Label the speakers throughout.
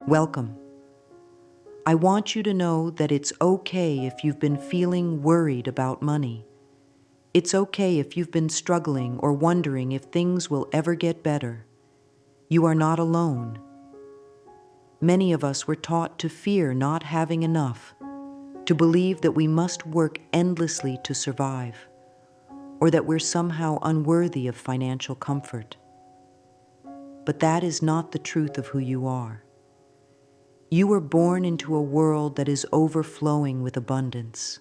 Speaker 1: Welcome. I want you to know that it's okay if you've been feeling worried about money. It's okay if you've been struggling or wondering if things will ever get better. You are not alone. Many of us were taught to fear not having enough, to believe that we must work endlessly to survive, or that we're somehow unworthy of financial comfort. But that is not the truth of who you are. You were born into a world that is overflowing with abundance.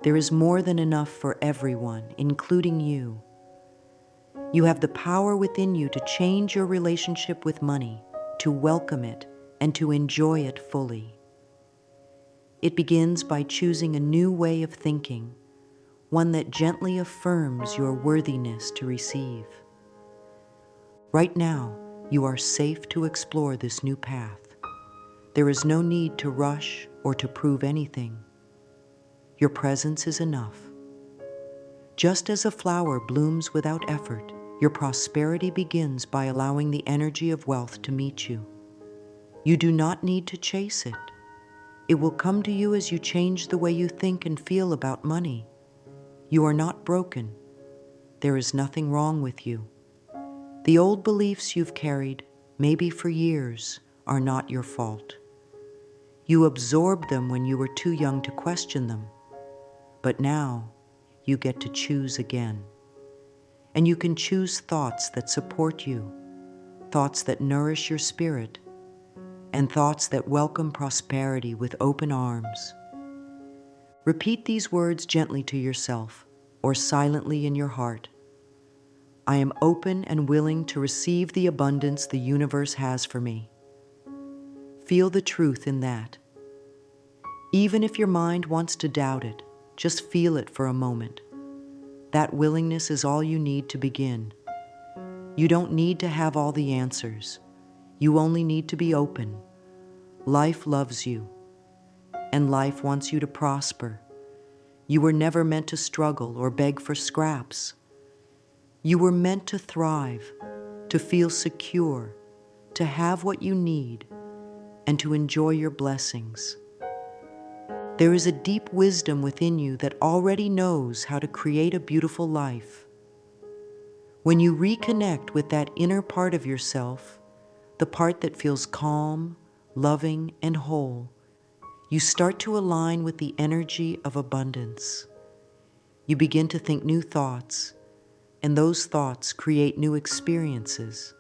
Speaker 1: There is more than enough for everyone, including you. You have the power within you to change your relationship with money, to welcome it, and to enjoy it fully. It begins by choosing a new way of thinking, one that gently affirms your worthiness to receive. Right now, you are safe to explore this new path. There is no need to rush or to prove anything. Your presence is enough. Just as a flower blooms without effort, your prosperity begins by allowing the energy of wealth to meet you. You do not need to chase it. It will come to you as you change the way you think and feel about money. You are not broken. There is nothing wrong with you. The old beliefs you've carried, maybe for years, are not your fault. You absorbed them when you were too young to question them. But now, you get to choose again. And you can choose thoughts that support you, thoughts that nourish your spirit, and thoughts that welcome prosperity with open arms. Repeat these words gently to yourself or silently in your heart. I am open and willing to receive the abundance the universe has for me. Feel the truth in that. Even if your mind wants to doubt it, just feel it for a moment. That willingness is all you need to begin. You don't need to have all the answers. You only need to be open. Life loves you, and life wants you to prosper. You were never meant to struggle or beg for scraps. You were meant to thrive, to feel secure, to have what you need, and to enjoy your blessings. There is a deep wisdom within you that already knows how to create a beautiful life. When you reconnect with that inner part of yourself, the part that feels calm, loving, and whole, you start to align with the energy of abundance. You begin to think new thoughts, and those thoughts create new experiences.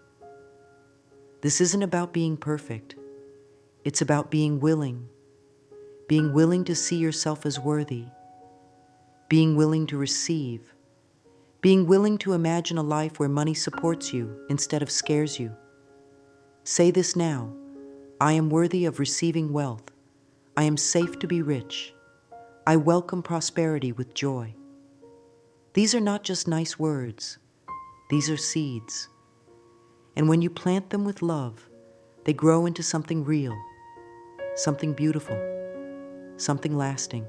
Speaker 1: This isn't about being perfect. It's about being willing to see yourself as worthy, being willing to receive, being willing to imagine a life where money supports you instead of scares you. Say this now: I am worthy of receiving wealth. I am safe to be rich. I welcome prosperity with joy. These are not just nice words. These are seeds. And when you plant them with love, they grow into something real, something beautiful, something lasting.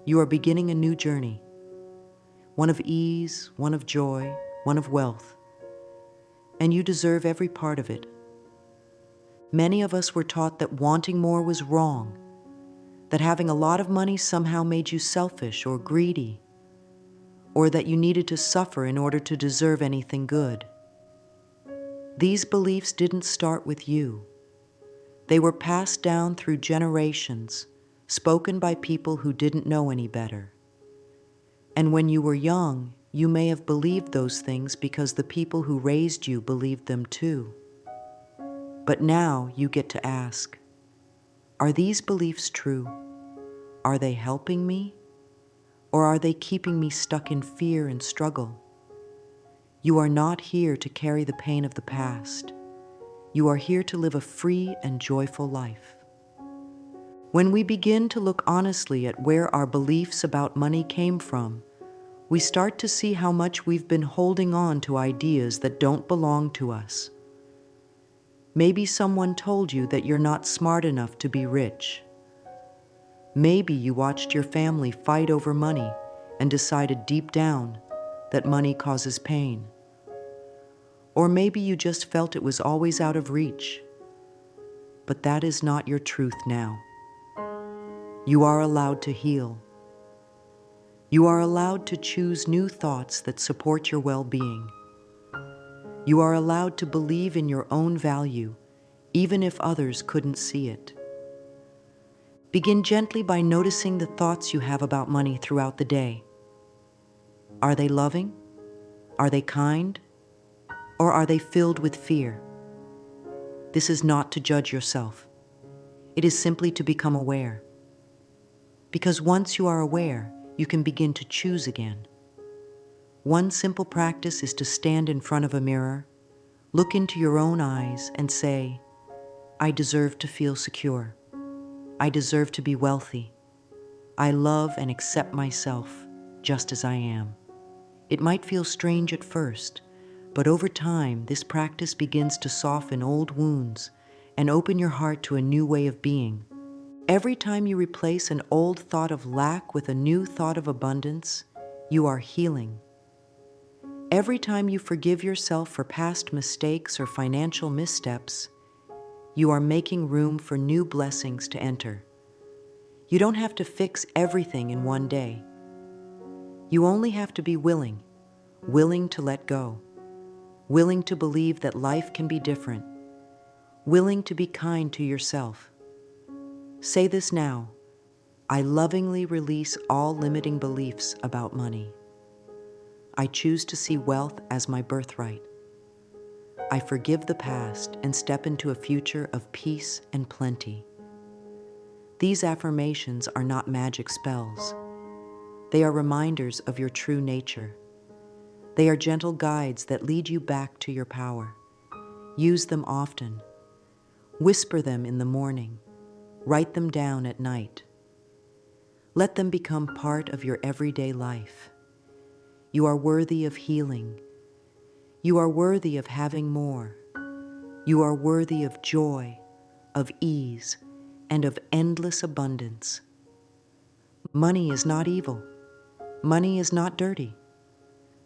Speaker 1: You are beginning a new journey, one of ease, one of joy, one of wealth, and you deserve every part of it. Many of us were taught that wanting more was wrong, that having a lot of money somehow made you selfish or greedy, or that you needed to suffer in order to deserve anything good. These beliefs didn't start with you. They were passed down through generations, spoken by people who didn't know any better. And when you were young, you may have believed those things because the people who raised you believed them too. But now you get to ask, are these beliefs true? Are they helping me? Or are they keeping me stuck in fear and struggle? You are not here to carry the pain of the past. You are here to live a free and joyful life. When we begin to look honestly at where our beliefs about money came from, we start to see how much we've been holding on to ideas that don't belong to us. Maybe someone told you that you're not smart enough to be rich. Maybe you watched your family fight over money and decided deep down that money causes pain. Or maybe you just felt it was always out of reach. but that is not your truth now. You are allowed to heal. You are allowed to choose new thoughts that support your well-being. You are allowed to believe in your own value, even if others couldn't see it. Begin gently by noticing the thoughts you have about money throughout the day. Are they loving? Are they kind? Or are they filled with fear? This is not to judge yourself. It is simply to become aware. Because once you are aware, you can begin to choose again. One simple practice is to stand in front of a mirror, look into your own eyes, and say, I deserve to feel secure. I deserve to be wealthy. I love and accept myself just as I am. It might feel strange at first, but over time, this practice begins to soften old wounds and open your heart to a new way of being. Every time you replace an old thought of lack with a new thought of abundance, you are healing. Every time you forgive yourself for past mistakes or financial missteps, you are making room for new blessings to enter. You don't have to fix everything in one day. You only have to be willing to let go, willing to believe that life can be different, willing to be kind to yourself. Say this now: I lovingly release all limiting beliefs about money. I choose to see wealth as my birthright. I forgive the past and step into a future of peace and plenty. These affirmations are not magic spells. They are reminders of your true nature. They are gentle guides that lead you back to your power. Use them often. Whisper them in the morning. Write them down at night. Let them become part of your everyday life. You are worthy of healing. You are worthy of having more. You are worthy of joy, of ease, and of endless abundance. Money is not evil. Money is not dirty.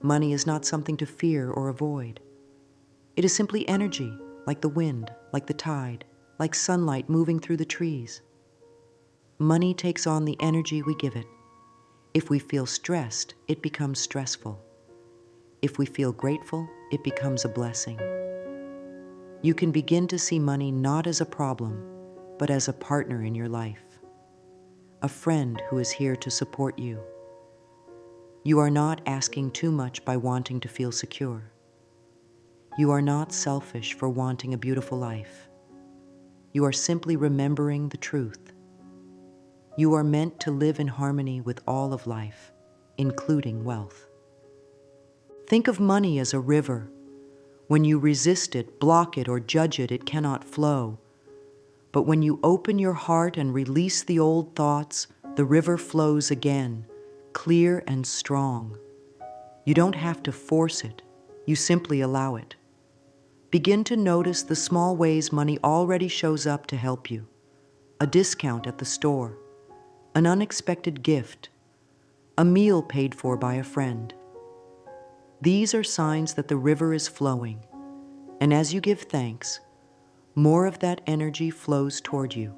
Speaker 1: Money is not something to fear or avoid. It is simply energy, like the wind, like the tide, like sunlight moving through the trees. Money takes on the energy we give it. If we feel stressed, it becomes stressful. If we feel grateful, it becomes a blessing. You can begin to see money not as a problem, but as a partner in your life, a friend who is here to support you. You are not asking too much by wanting to feel secure. You are not selfish for wanting a beautiful life. You are simply remembering the truth. You are meant to live in harmony with all of life, including wealth. Think of money as a river. When you resist it, block it, or judge it, it cannot flow. But when you open your heart and release the old thoughts, the river flows again, clear and strong. You don't have to force it. You simply allow it. Begin to notice the small ways money already shows up to help you. A discount at the store, an unexpected gift, a meal paid for by a friend. These are signs that the river is flowing, and as you give thanks, more of that energy flows toward you.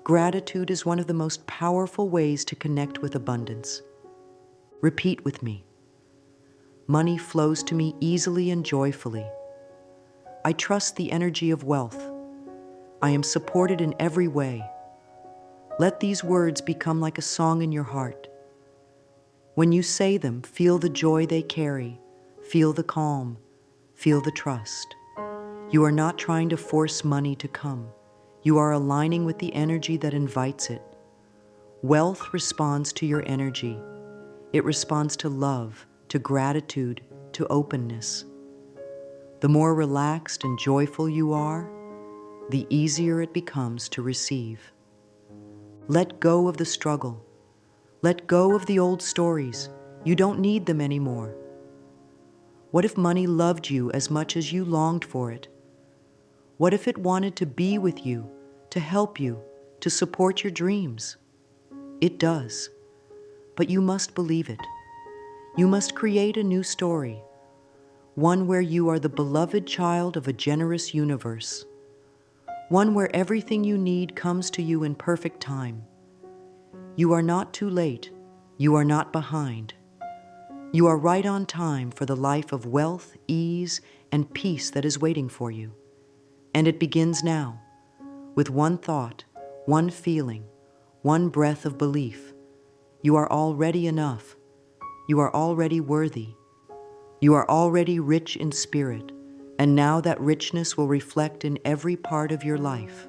Speaker 1: Gratitude is one of the most powerful ways to connect with abundance. Repeat with me. Money flows to me easily and joyfully. I trust the energy of wealth. I am supported in every way. Let these words become like a song in your heart. When you say them, feel the joy they carry, feel the calm, feel the trust. You are not trying to force money to come. You are aligning with the energy that invites it. Wealth responds to your energy. It responds to love, to gratitude, to openness. The more relaxed and joyful you are, the easier it becomes to receive. Let go of the struggle. Let go of the old stories. You don't need them anymore. What if money loved you as much as you longed for it? What if it wanted to be with you, to help you, to support your dreams? It does, but you must believe it. You must create a new story, one where you are the beloved child of a generous universe, one where everything you need comes to you in perfect time. You are not too late. You are not behind. You are right on time for the life of wealth, ease, and peace that is waiting for you. And it begins now, with one thought, one feeling, one breath of belief. You are already enough. You are already worthy. You are already rich in spirit, and now that richness will reflect in every part of your life.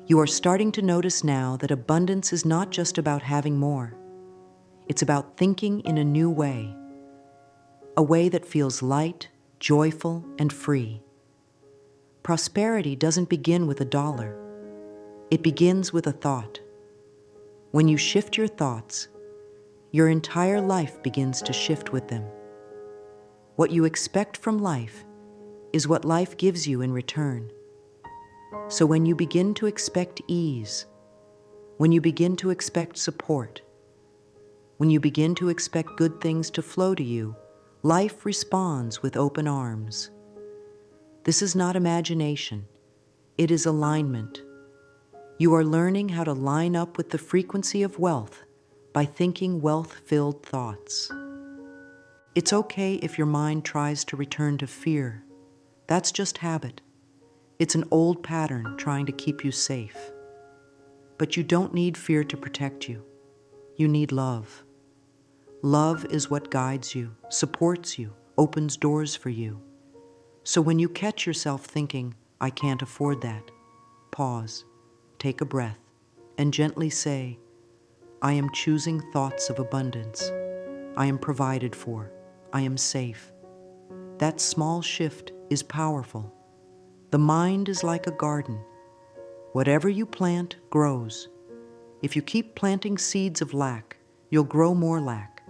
Speaker 1: You are starting to notice now that abundance is not just about having more. It's about thinking in a new way, a way that feels light, joyful, and free. Prosperity doesn't begin with $1. It begins with a thought. When you shift your thoughts, your entire life begins to shift with them. What you expect from life is what life gives you in return. So when you begin to expect ease, when you begin to expect support, when you begin to expect good things to flow to you, life responds with open arms. This is not imagination. It is alignment. You are learning how to line up with the frequency of wealth by thinking wealth-filled thoughts. It's okay if your mind tries to return to fear. That's just habit. It's an old pattern trying to keep you safe. But you don't need fear to protect you. You need love. Love is what guides you, supports you, opens doors for you. So when you catch yourself thinking, I can't afford that, pause, take a breath, and gently say, I am choosing thoughts of abundance. I am provided for. I am safe. That small shift is powerful. The mind is like a garden. Whatever you plant grows. If you keep planting seeds of lack, you'll grow more lack.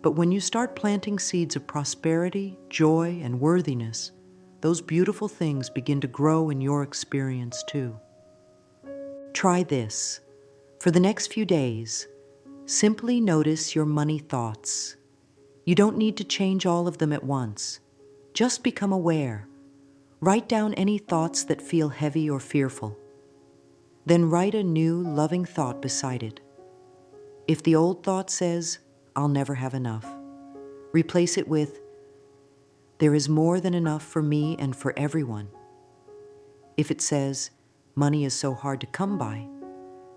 Speaker 1: But when you start planting seeds of prosperity, joy, and worthiness, those beautiful things begin to grow in your experience too. Try this. For the next few days, simply notice your money thoughts. You don't need to change all of them at once. Just become aware. Write down any thoughts that feel heavy or fearful. Then write a new, loving thought beside it. If the old thought says, I'll never have enough, replace it with, there is more than enough for me and for everyone. If it says, money is so hard to come by,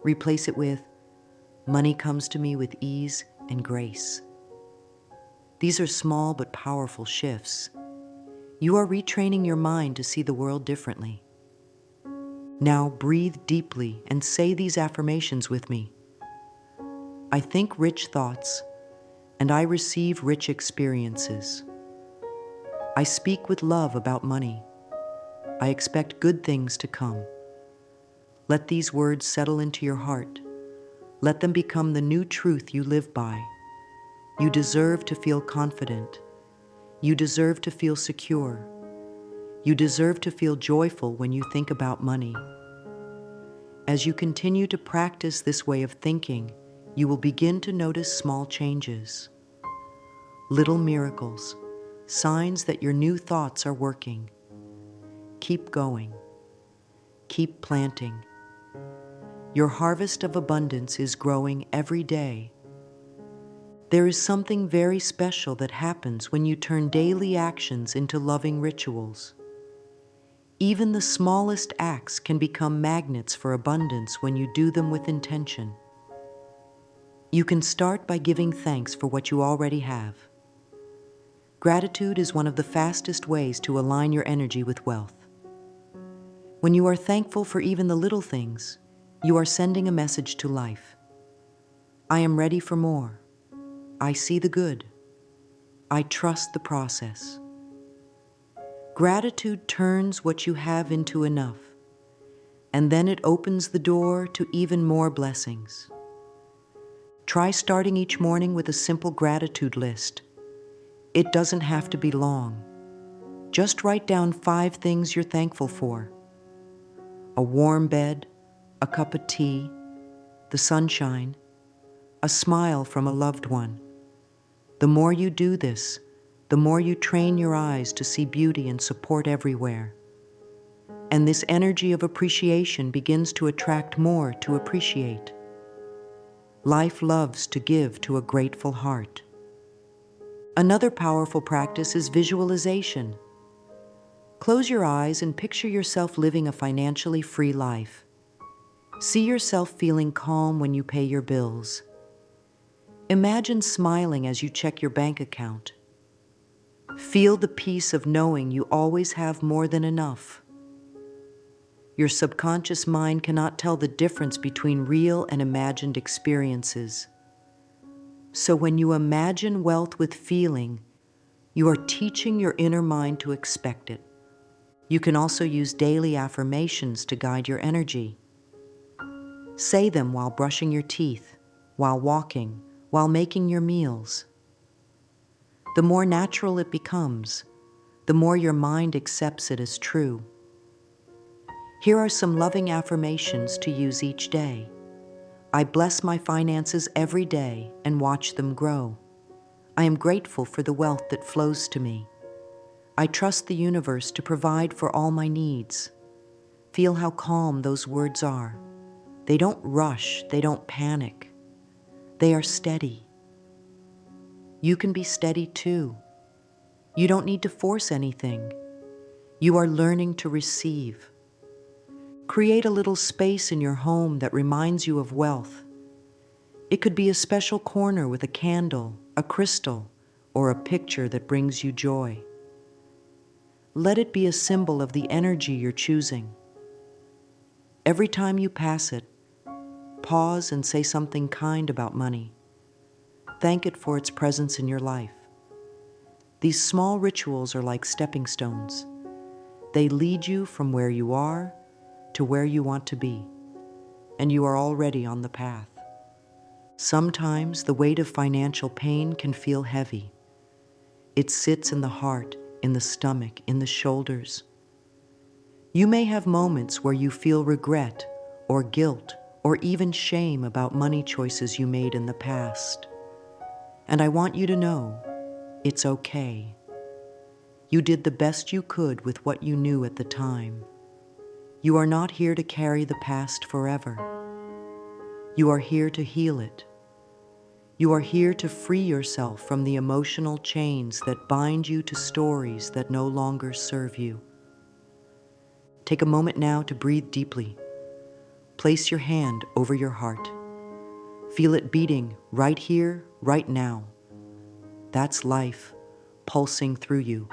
Speaker 1: replace it with, money comes to me with ease and grace. These are small but powerful shifts. You are retraining your mind to see the world differently. Now breathe deeply and say these affirmations with me. I think rich thoughts, and I receive rich experiences. I speak with love about money. I expect good things to come. Let these words settle into your heart. Let them become the new truth you live by. You deserve to feel confident. You deserve to feel secure. You deserve to feel joyful when you think about money. As you continue to practice this way of thinking, you will begin to notice small changes. Little miracles, signs that your new thoughts are working. Keep going. Keep planting. Your harvest of abundance is growing every day. There is something very special that happens when you turn daily actions into loving rituals. Even the smallest acts can become magnets for abundance when you do them with intention. You can start by giving thanks for what you already have. Gratitude is one of the fastest ways to align your energy with wealth. When you are thankful for even the little things, you are sending a message to life. I am ready for more. I see the good. I trust the process. Gratitude turns what you have into enough, and then it opens the door to even more blessings. Try starting each morning with a simple gratitude list. It doesn't have to be long. Just write down 5 things you're thankful for. A warm bed, a cup of tea, the sunshine, a smile from a loved one. The more you do this, the more you train your eyes to see beauty and support everywhere. And this energy of appreciation begins to attract more to appreciate. Life loves to give to a grateful heart. Another powerful practice is visualization. Close your eyes and picture yourself living a financially free life. See yourself feeling calm when you pay your bills. Imagine smiling as you check your bank account. Feel the peace of knowing you always have more than enough. Your subconscious mind cannot tell the difference between real and imagined experiences. So when you imagine wealth with feeling, you are teaching your inner mind to expect it. You can also use daily affirmations to guide your energy. Say them while brushing your teeth, while walking, while making your meals. The more natural it becomes, the more your mind accepts it as true. Here are some loving affirmations to use each day. I bless my finances every day and watch them grow. I am grateful for the wealth that flows to me. I trust the universe to provide for all my needs. Feel how calm those words are. They don't rush, they don't panic. They are steady. You can be steady too. You don't need to force anything. You are learning to receive. Create a little space in your home that reminds you of wealth. It could be a special corner with a candle, a crystal, or a picture that brings you joy. Let it be a symbol of the energy you're choosing. Every time you pass it, pause and say something kind about money. Thank it for its presence in your life. These small rituals are like stepping stones. They lead you from where you are to where you want to be, and you are already on the path. Sometimes the weight of financial pain can feel heavy. It sits in the heart, in the stomach, in the shoulders. You may have moments where you feel regret or guilt or even shame about money choices you made in the past. And I want you to know, it's okay. You did the best you could with what you knew at the time. You are not here to carry the past forever. You are here to heal it. You are here to free yourself from the emotional chains that bind you to stories that no longer serve you. Take a moment now to breathe deeply. Place your hand over your heart. Feel it beating right here, right now. That's life pulsing through you.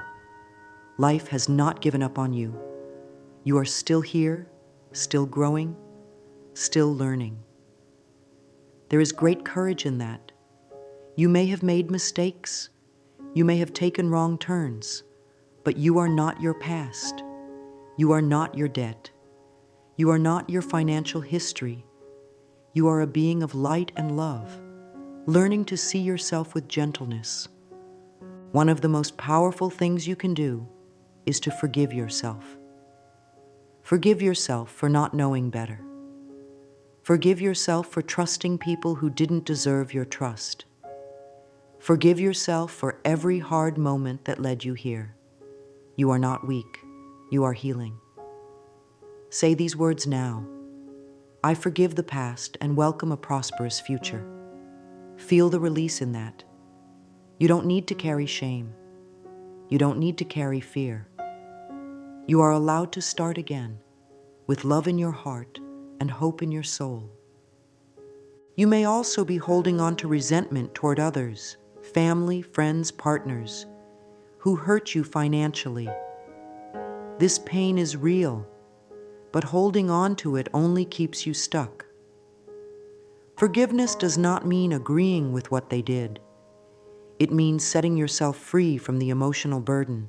Speaker 1: Life has not given up on you. You are still here, still growing, still learning. There is great courage in that. You may have made mistakes. You may have taken wrong turns, but you are not your past. You are not your debt. You are not your financial history. You are a being of light and love, learning to see yourself with gentleness. One of the most powerful things you can do is to forgive yourself. Forgive yourself for not knowing better. Forgive yourself for trusting people who didn't deserve your trust. Forgive yourself for every hard moment that led you here. You are not weak. You are healing. Say these words now. I forgive the past and welcome a prosperous future. Feel the release in that. You don't need to carry shame. You don't need to carry fear. You are allowed to start again with love in your heart and hope in your soul. You may also be holding on to resentment toward others, family, friends, partners, who hurt you financially. This pain is real, but holding on to it only keeps you stuck. Forgiveness does not mean agreeing with what they did. It means setting yourself free from the emotional burden.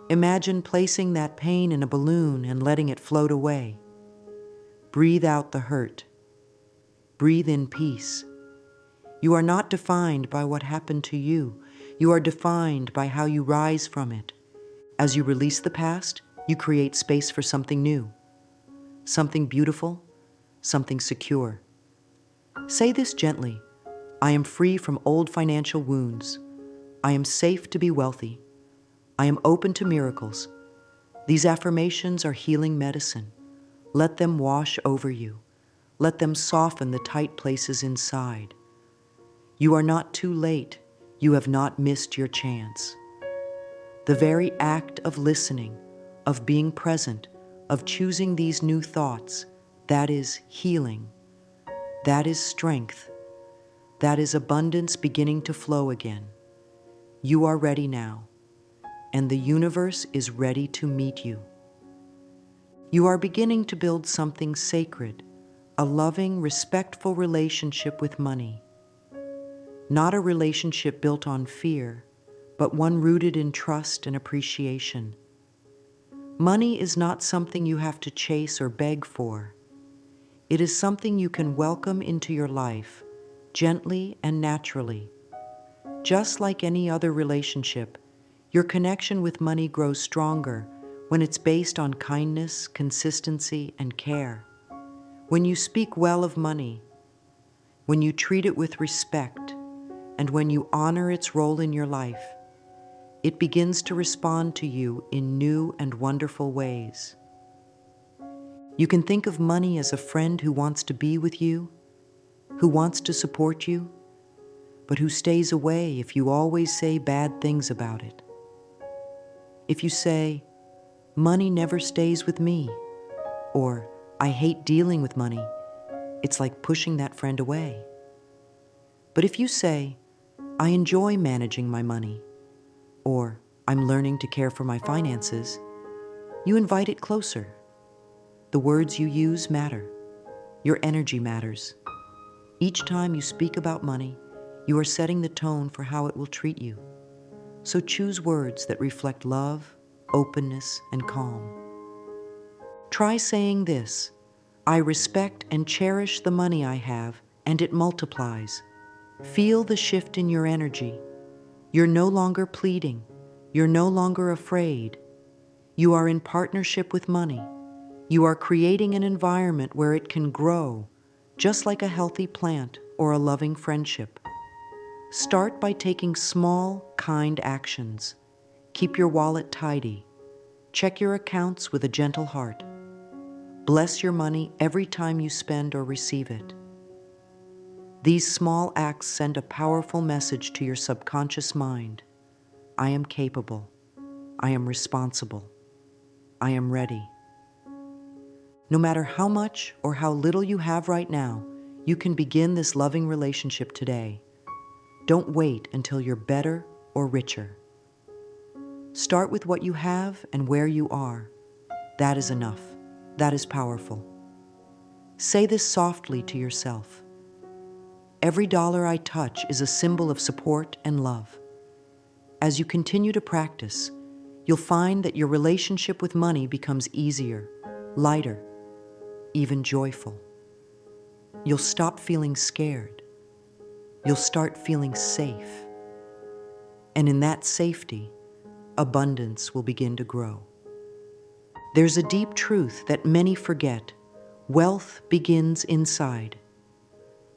Speaker 1: Imagine placing that pain in a balloon and letting it float away. Breathe out the hurt. Breathe in peace. You are not defined by what happened to you. You are defined by how you rise from it. As you release the past, you create space for something new, something beautiful, something secure. Say this gently. I am free from old financial wounds. I am safe to be wealthy. I am open to miracles. These affirmations are healing medicine. Let them wash over you. Let them soften the tight places inside. You are not too late. You have not missed your chance. The very act of listening, of being present, of choosing these new thoughts, that is healing. That is strength. That is abundance beginning to flow again. You are ready now, and the universe is ready to meet you. You are beginning to build something sacred, a loving, respectful relationship with money. Not a relationship built on fear, but one rooted in trust and appreciation. Money is not something you have to chase or beg for. It is something you can welcome into your life, gently and naturally. Just like any other relationship, your connection with money grows stronger when it's based on kindness, consistency, and care. When you speak well of money, when you treat it with respect, and when you honor its role in your life, it begins to respond to you in new and wonderful ways. You can think of money as a friend who wants to be with you, who wants to support you, but who stays away if you always say bad things about it. If you say, "Money never stays with me," or "I hate dealing with money," it's like pushing that friend away. But if you say, "I enjoy managing my money," or "I'm learning to care for my finances," you invite it closer. The words you use matter. Your energy matters. Each time you speak about money, you are setting the tone for how it will treat you. So choose words that reflect love, openness, and calm. Try saying this: "I respect and cherish the money I have, and it multiplies." Feel the shift in your energy. You're no longer pleading. You're no longer afraid. You are in partnership with money. You are creating an environment where it can grow, just like a healthy plant or a loving friendship. Start by taking small, kind actions. Keep your wallet tidy. Check your accounts with a gentle heart. Bless your money every time you spend or receive it. These small acts send a powerful message to your subconscious mind. I am capable. I am responsible. I am ready. No matter how much or how little you have right now, you can begin this loving relationship today. Don't wait until you're better or richer. Start with what you have and where you are. That is enough. That is powerful. Say this softly to yourself. Every dollar I touch is a symbol of support and love. As you continue to practice, you'll find that your relationship with money becomes easier, lighter, even joyful. You'll stop feeling scared. You'll start feeling safe. And in that safety, abundance will begin to grow. There's a deep truth that many forget. Wealth begins inside.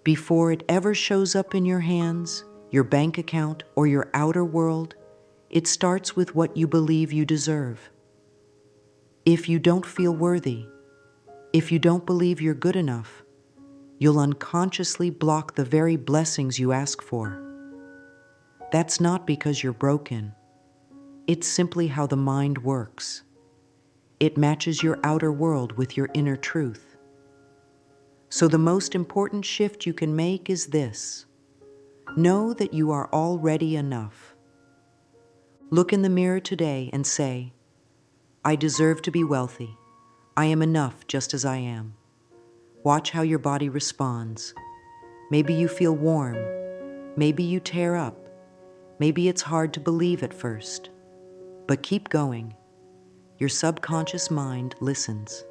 Speaker 1: Before it ever shows up in your hands, your bank account, or your outer world, it starts with what you believe you deserve. If you don't feel worthy, if you don't believe you're good enough, you'll unconsciously block the very blessings you ask for. That's not because you're broken. It's simply how the mind works. It matches your outer world with your inner truth. So the most important shift you can make is this: know that you are already enough. Look in the mirror today and say, "I deserve to be wealthy. I am enough just as I am." Watch how your body responds. Maybe you feel warm. Maybe you tear up. Maybe it's hard to believe at first. But keep going. Your subconscious mind listens.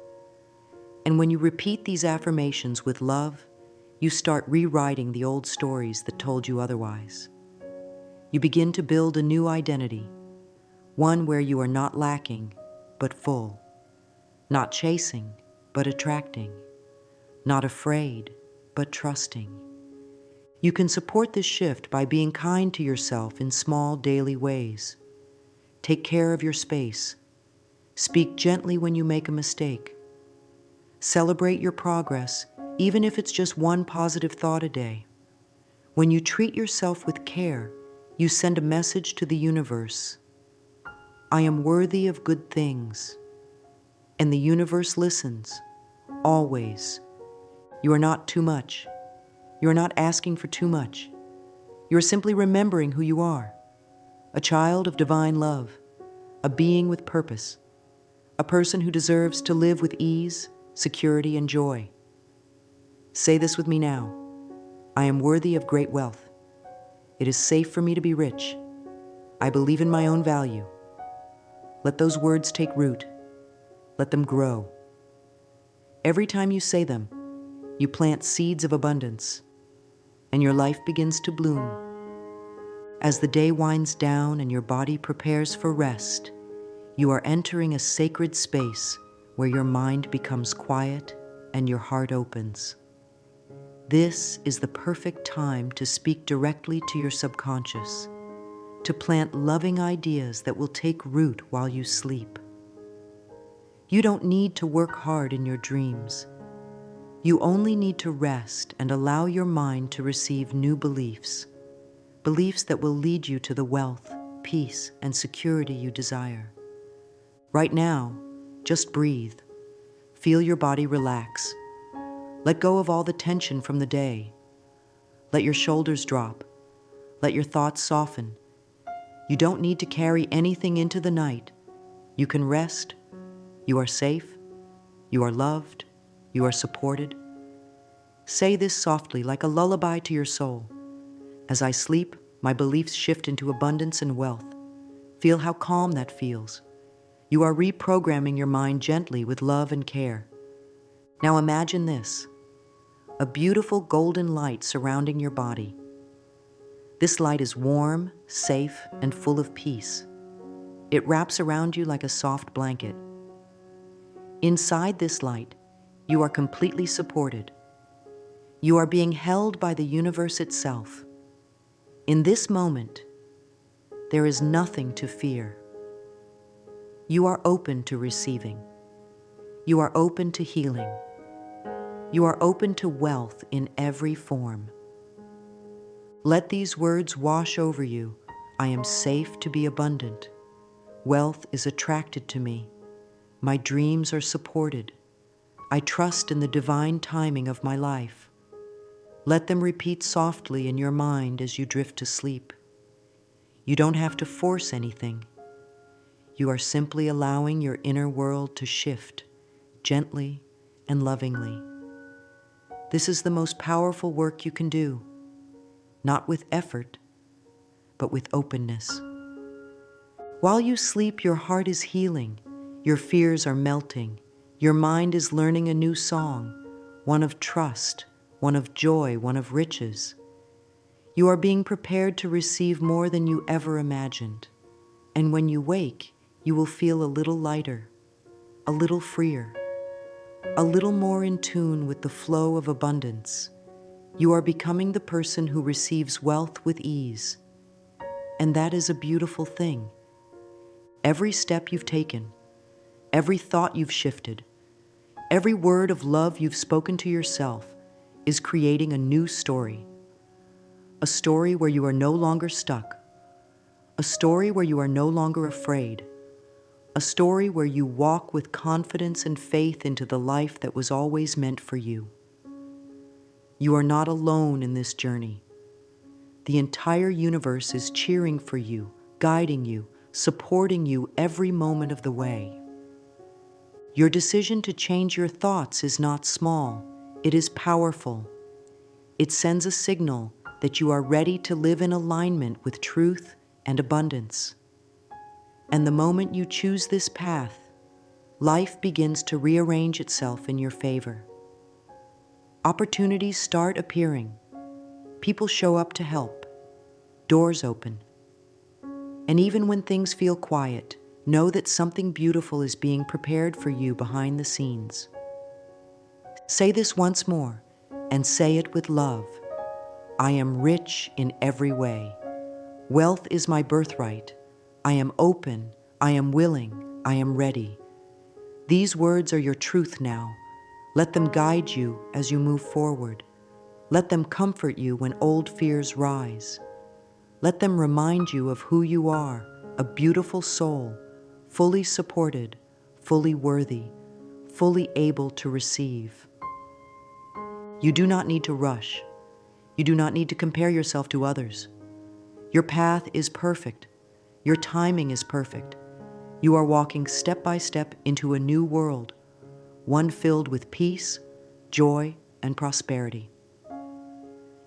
Speaker 1: And when you repeat these affirmations with love, you start rewriting the old stories that told you otherwise. You begin to build a new identity, one where you are not lacking, but full, not chasing, but attracting, not afraid, but trusting. You can support this shift by being kind to yourself in small daily ways. Take care of your space. Speak gently when you make a mistake. Celebrate your progress, even if it's just one positive thought a day. When you treat yourself with care, you send a message to the universe. I am worthy of good things. And the universe listens, always. You are not too much. You are not asking for too much. You are simply remembering who you are. A child of divine love, a being with purpose, a person who deserves to live with ease, security, and joy. Say this with me now. I am worthy of great wealth. It is safe for me to be rich. I believe in my own value. Let those words take root. Let them grow. Every time you say them, you plant seeds of abundance, and your life begins to bloom. As the day winds down and your body prepares for rest, you are entering a sacred space where your mind becomes quiet and your heart opens. This is the perfect time to speak directly to your subconscious, to plant loving ideas that will take root while you sleep. You don't need to work hard in your dreams. You only need to rest and allow your mind to receive new beliefs, beliefs that will lead you to the wealth, peace, and security you desire. Right now, just breathe. Feel your body relax. Let go of all the tension from the day. Let your shoulders drop. Let your thoughts soften. You don't need to carry anything into the night. You can rest. You are safe. You are loved. You are supported. Say this softly like a lullaby to your soul. As I sleep, my beliefs shift into abundance and wealth. Feel how calm that feels. You are reprogramming your mind gently with love and care. Now imagine this, a beautiful golden light surrounding your body. This light is warm, safe, and full of peace. It wraps around you like a soft blanket. Inside this light, you are completely supported. You are being held by the universe itself. In this moment, there is nothing to fear. You are open to receiving. You are open to healing. You are open to wealth in every form. Let these words wash over you. I am safe to be abundant. Wealth is attracted to me. My dreams are supported. I trust in the divine timing of my life. Let them repeat softly in your mind as you drift to sleep. You don't have to force anything. You are simply allowing your inner world to shift, gently and lovingly. This is the most powerful work you can do, not with effort, but with openness. While you sleep, your heart is healing, your fears are melting, your mind is learning a new song, one of trust, one of joy, one of riches. You are being prepared to receive more than you ever imagined. And when you wake, you will feel a little lighter, a little freer, a little more in tune with the flow of abundance. You are becoming the person who receives wealth with ease. And that is a beautiful thing. Every step you've taken, every thought you've shifted, every word of love you've spoken to yourself is creating a new story. A story where you are no longer stuck. A story where you are no longer afraid. A story where you walk with confidence and faith into the life that was always meant for you. You are not alone in this journey. The entire universe is cheering for you, guiding you, supporting you every moment of the way. Your decision to change your thoughts is not small. It is powerful. It sends a signal that you are ready to live in alignment with truth and abundance. And the moment you choose this path, life begins to rearrange itself in your favor. Opportunities start appearing. People show up to help. Doors open. And even when things feel quiet, know that something beautiful is being prepared for you behind the scenes. Say this once more, and say it with love. I am rich in every way. Wealth is my birthright. I am open. I am willing. I am ready. These words are your truth now. Let them guide you as you move forward. Let them comfort you when old fears rise. Let them remind you of who you are, a beautiful soul, fully supported, fully worthy, fully able to receive. You do not need to rush. You do not need to compare yourself to others. Your path is perfect. Your timing is perfect. You are walking step by step into a new world, one filled with peace, joy, and prosperity.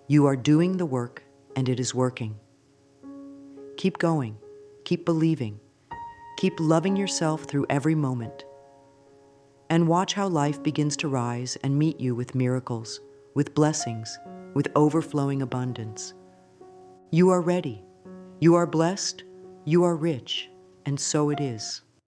Speaker 1: You are doing the work, and it is working. Keep going. Keep believing. Keep loving yourself through every moment. And watch how life begins to rise and meet you with miracles, with blessings, with overflowing abundance. You are ready. You are blessed. You are rich. And so it is.